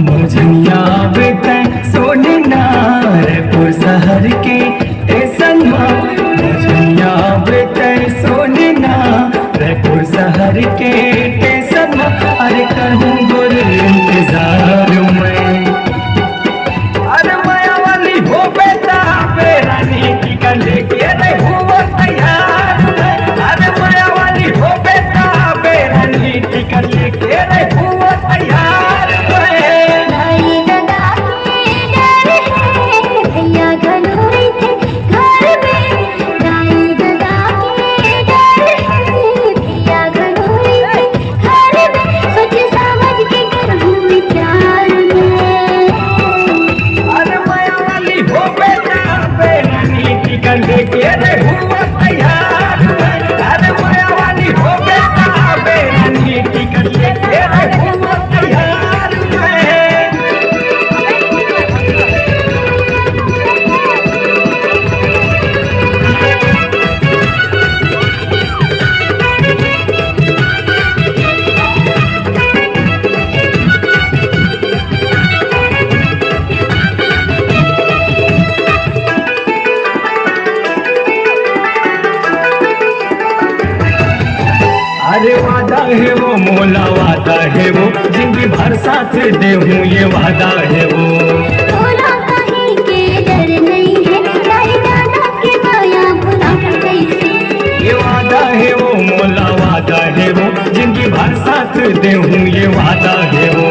भजनिया बेटे सोने नारपुर शहर के सनमा, भजनिया बेटे सोने नारपुर शहर के सनमा। अरे कहूँ गोरे इंतजार में, अरे माया वाली हो बेटा बेरानी टीका लेके अरे हुआ तैयार। अरे माया वाली हो बेटा बेरानी टीका लेके अरे हुआ तैयार। लेके अरे हुआ तैयार। अरे माया वाली हो बेटा बेरानी टिकट लेके अरे हुआ तैयार। अरे वादा है वो मोला वादा है वो, जिंदगी भर साथ दे हूँ ये वादा है वो। मोला कहीं के डर नहीं है, दाई दादा के माया भुला कैसे। ये वादा है वो मोला वादा है वो, जिंदगी भर साथ दे हूँ ये वादा है वो।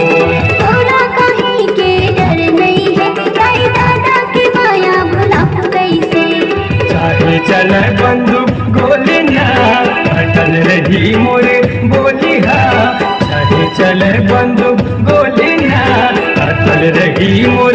मोला कहीं के डर नहीं है, दाई दादा के माया भुला कैसे। चाहे चले बंदूक गोली ना अटल रही मोरे बोली हा। चाहे चले बंदूक गोली ना अटल रही मोरे